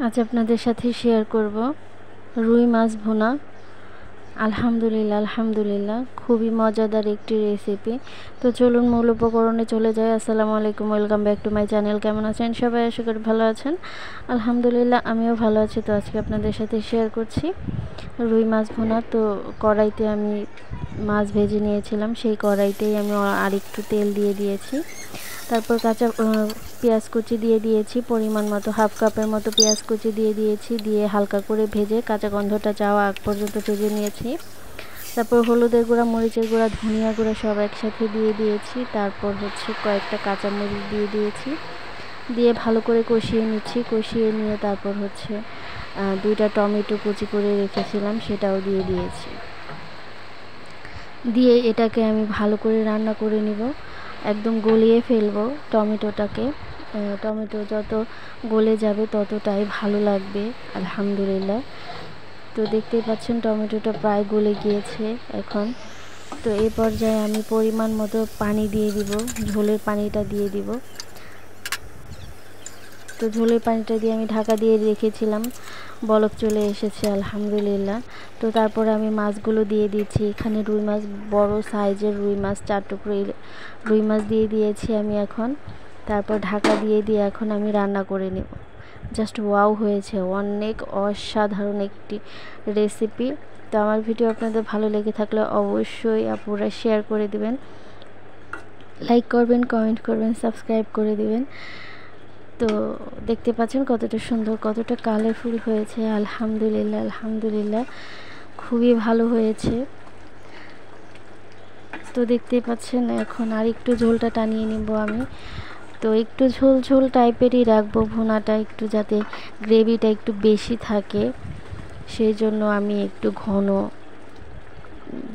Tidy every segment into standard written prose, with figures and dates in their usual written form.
আজ আপনাদের সাথে শেয়ার করব রুই মাছ ভুনা। আলহামদুলিল্লাহ খুবই মজাদার একটি রেসিপি। তো চলুন মূল উপকরণে চলে যাই। আসসালামু আলাইকুম, welcome back to my channel. কেমন আছেন সবাই? আশা করি ভালো আছেন। আলহামদুলিল্লাহ আমিও ভালো আছি। তো আজকে আপনাদের সাথে শেয়ার করছি রুই মাছ ভুনা। তো কড়াইতে আমি মাছ ভেজে নিয়েছিলাম, সেই কড়াইতেই আমি আরেকটু তেল দিয়ে দিয়েছি। তারপর কাঁচা পেঁয়াজ কুচি দিয়ে দিয়েছি, পরিমাণ মতো হাফ কাপের মতো পেঁয়াজ কুচি দিয়ে দিয়েছি। দিয়ে হালকা করে ভেজে কাঁচা গন্ধটা যাওয়া আগ পর্যন্ত ভেজে নিয়েছি। তারপর হলুদের গুঁড়া, মরিচের গুঁড়া, ধনিয়া গুঁড়া সব একসাথে দিয়ে দিয়েছি। তারপর কয়েকটা কাঁচামরিচ দিয়ে দিয়েছি, দিয়ে ভালো করে কষিয়ে নিচ্ছি। কষিয়ে নিয়ে তারপর 2টা টমেটো কুচি করে রেখেছিলাম, সেটাও দিয়ে দিয়েছি। দিয়ে এটাকে আমি ভালো করে রান্না করে নিব, একদম গলিয়ে ফেলবো টমেটোটাকে। টমেটো যত গলে যাবে ততটাই ভালো লাগবে আলহামদুলিল্লাহ। তো দেখতেই পাচ্ছেন টমেটোটা প্রায় গলে গিয়েছে এখন। তো এই পর্যায়ে আমি পরিমাণ মতো পানি দিয়ে দিব, ঝোলের পানিটা দিয়ে দিব। তো ঝোলের পানিটা দিয়ে আমি ঢাকা দিয়ে রেখেছিলাম, বলক চলে এসেছে আলহামদুলিল্লাহ। তো তারপর আমি মাছগুলো দিয়ে দিচ্ছি। এখানে রুই মাছ, বড় সাইজের রুই মাছ, 4 টুকরো রুই মাছ দিয়ে দিয়েছি আমি এখন। তারপর ঢাকা দিয়ে এখন আমি রান্না করে নেব। জাস্ট ওয়াও হয়েছে, অনেক অসাধারণ একটি রেসিপি। তো আমার ভিডিও আপনাদের ভালো লেগে থাকলে অবশ্যই আপনারা শেয়ার করে দিবেন, লাইক করবেন, কমেন্ট করবেন, সাবস্ক্রাইব করে দিবেন। তো দেখতে পাচ্ছেন কতটা সুন্দর, কতটা কালারফুল হয়েছে। আলহামদুলিল্লাহ খুবই ভালো হয়েছে। তো দেখতেই পাচ্ছেন এখন আর একটু ঝোলটা টানিয়ে নিব আমি। তো একটু ঝোল টাইপেরই রাখবো ভুনাটা, একটু যাতে গ্রেভিটা একটু বেশি থাকে, সেই জন্য আমি একটু ঘন,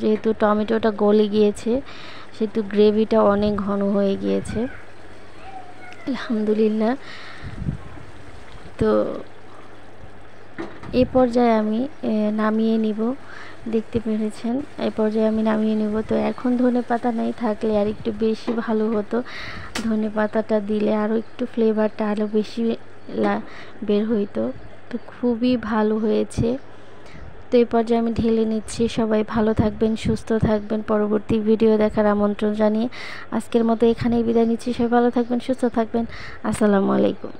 যেহেতু টমেটোটা গলে গিয়েছে সেহেতু গ্রেভিটা অনেক ঘন হয়ে গিয়েছে আলহামদুলিল্লাহ। তো এই পর্যায়ে আমি নামিয়ে নিব, দেখতে পেরেছেন। এই পর্যায়ে আমি নামিয়ে নিব। তো এখন ধনেপাতা নেই, থাকলে আর একটু বেশি ভালো হতো। ধনেপাতাটা দিলে আরও একটু ফ্লেভারটা আরও বেশি বের হইতো। তো খুবই ভালো হয়েছে। তো এই পর্যায়ে আমি ঢেলে নিচ্ছি। সবাই ভালো থাকবেন, সুস্থ থাকবেন। পরবর্তী ভিডিও দেখার আমন্ত্রণ জানিয়ে আজকের মতো এখানেই বিদায় নিচ্ছি। সবাই ভালো থাকবেন, সুস্থ থাকবেন। আসসালামু আলাইকুম।